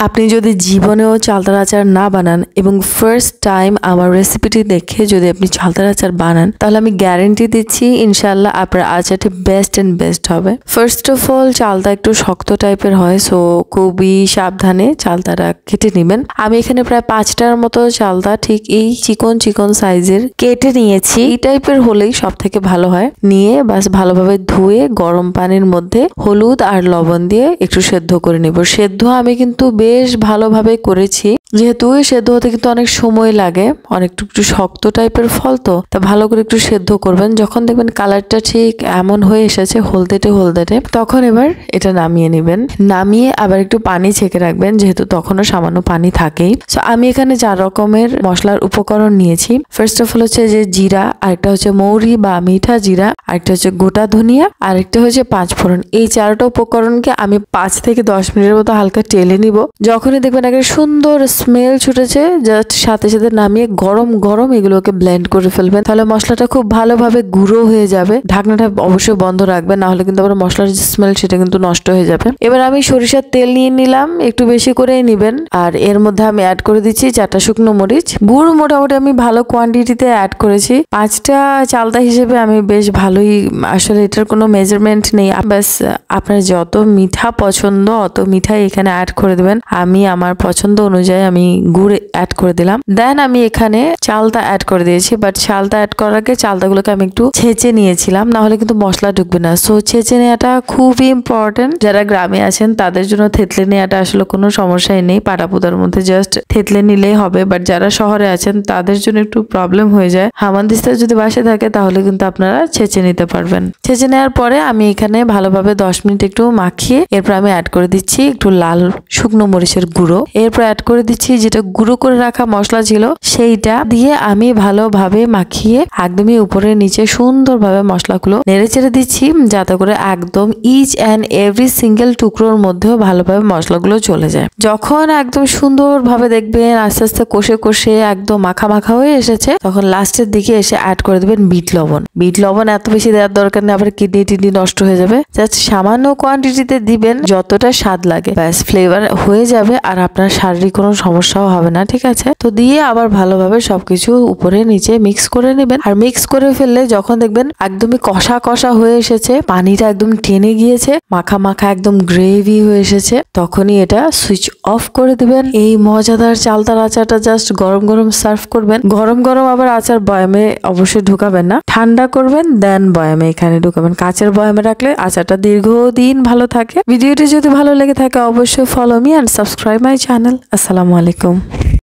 আপনি যদি জীবনেও চালতার আচার না বানান এবং ফার্স্ট টাইম আমার রেসিপিটি দেখে যদি আপনি চালতার আচার বানান, তাহলে আমি গ্যারেন্টি দিচ্ছি ইনশাল্লাহ আপনার আচারটি বেস্ট অ্যান্ড বেস্ট হবে। ফার্স্ট অফ অল চালতা একটু শক্ত টাইপের হয়, সো খুবই সাবধানে চালতাটা কেটে নেবেন। আমি এখানে প্রায় 5টার মতো চালতা ঠিক এই চিকন চিকন সাইজের কেটে নিয়েছি। এই টাইপের হলেই সব থেকে ভালো হয়। নিয়ে বাস ভালোভাবে ধুয়ে গরম পানির মধ্যে হলুদ আর লবণ দিয়ে একটু সেদ্ধ করে নেব। সেদ্ধ আমি কিন্তু বেশ ভালোভাবে করেছি, যেহেতু সেদ্ধ হতে কিন্তু অনেক সময় লাগে, একটু শক্ত টাইপের ফল তো, তা ভালো করে একটু সেদ্ধ করবেন। যখন দেখবেন কালারটা ঠিক এমন হয়ে এসেছে হলদেটে হলদেটে, তখন এবার এটা নামিয়ে নেবেন। নামিয়ে আবার একটু পানি ছেঁকে রাখবেন, যেহেতু তখনও সামান্য পানি থাকেই। সো আমি এখানে 4 রকমের মশলার উপকরণ নিয়েছি। ফার্স্ট অফ অল হচ্ছে যে জিরা, আরেকটা হচ্ছে মৌরি বা মিঠা জিরা, আরেকটা হচ্ছে গোটা ধনিয়া, আরেকটা হচ্ছে 5 ফোড়ন। এই 4টা উপকরণকে আমি 5 থেকে 10 মিনিটের মতো হালকা টেলে নিব। যখনই দেখবেন একটা সুন্দর স্মেল ছুটেছে, জাস্ট সাথে সাথে নামিয়ে গরম গরম এগুলোকে ব্লেন্ড করে ফেলবেন, তাহলে মশলাটা খুব ভালোভাবে গুঁড়ো হয়ে যাবে। ঢাকনাটা অবশ্যই বন্ধ রাখবেন, না হলে কিন্তু আবার মশলার যে স্মেল সেটা কিন্তু নষ্ট হয়ে যাবে। এবার আমি সরিষার তেল নিয়ে নিলাম, একটু বেশি করেই নিবেন। আর এর মধ্যে আমি অ্যাড করে দিচ্ছি 4টা শুকনো মরিচ। গুড় মোটামুটি আমি ভালো কোয়ান্টিটিতে অ্যাড করেছি। 5টা চালতা হিসেবে আমি বেশ ভালোই, আসলে এটার কোনো মেজারমেন্ট নেই, ব্যাস আপনার যত মিঠা পছন্দ অত মিঠাই এখানে অ্যাড করে দেবেন। আমি আমার পছন্দ অনুযায়ী আমি গুড় অ্যাড করে দিলাম। দেন আমি এখানে চালতা অ্যাড করে দিয়েছি, বাট চালতা অ্যাড করার আগে চালতাগুলোকে আমি একটু ছেঁচে নিয়েছিলাম, না হলে কিন্তু মশলা ঢুকবে না। সো ছেঁচে নেওয়াটা খুবই ইম্পর্টেন্ট। যারা গ্রামে আছেন তাদের জন্য থেতলে নেওয়াটা আসলে কোনো সমস্যাই নেই, পাটাপুতার মধ্যে জাস্ট থেতলে নিলেই হবে। বাট যারা শহরে আছেন তাদের জন্য একটু প্রবলেম হয়ে যায়। হামানদিস্তা যদি বাসে থাকে তাহলে কিন্তু আপনারা ছেঁচে নিতে পারবেন। ছেঁচে নেওয়ার পরে আমি এখানে ভালোভাবে 10 মিনিট একটু মাখিয়ে এরপর আমি অ্যাড করে দিচ্ছি একটু লাল শুকনো মরিচের গুঁড়ো। এরপর অ্যাড করে দিচ্ছি যেটা গুঁড়ো করে রাখা মশলা ছিল সেইটা দিয়ে আমি ভালোভাবে মাখিয়ে একদমই উপরে নিচে সুন্দরভাবে মশলাগুলো নেড়ে চেড়ে দিচ্ছি, যাতে করে একদম ইচ অ্যান্ড এভরি সিঙ্গেল টুকরোর মধ্যেও ভালোভাবে মশলাগুলো চলে যায়। যখন একদম সুন্দরভাবে দেখবেন আস্তে আস্তে কষে কষে একদম মাখা মাখা হয়ে এসেছে, তখন লাস্টের দিকে এসে অ্যাড করে দেবেন বিট লবণ। বিট লবণ এত বেশি দেওয়ার দরকার নেই, আবার কিডনি নষ্ট হয়ে যাবে। জাস্ট সামান্য কোয়ান্টিটিতে দিবেন, যতটা স্বাদ লাগে, ব্যাস ফ্লেভার হয়ে যাবে আর আপনার শারীরিক কোনো সমস্যাও হবে না। ঠিক আছে, তো দিয়ে আবার ভালোভাবে সবকিছু উপরে নিচে মিক্স করে নেবেন। আর মিক্স করে ফেললে যখন দেখবেন একদমই কষা কষা হয়ে এসেছে, পানিটা একদম টেনে গিয়েছে, মাখা মাখা একদম গ্রেভি হয়ে এসেছে, তখনই এটা সুইচ অফ করে দিবেন। এই মজাদার চালতার আচারটা জাস্ট গরম গরম সার্ভ করবেন। গরম গরম আবার আচার বয়ামে অবশ্যই ঢুকাবেন না, ঠান্ডা করবেন দেন বয়ামে এখানে ঢুকাবেন। কাঁচের বয়ামে রাখলে আচারটা দীর্ঘদিন ভালো থাকে। ভিডিওটি যদি ভালো লেগে থাকে অবশ্যই follow me and subscribe my channel. আসসালামু আলাইকুম।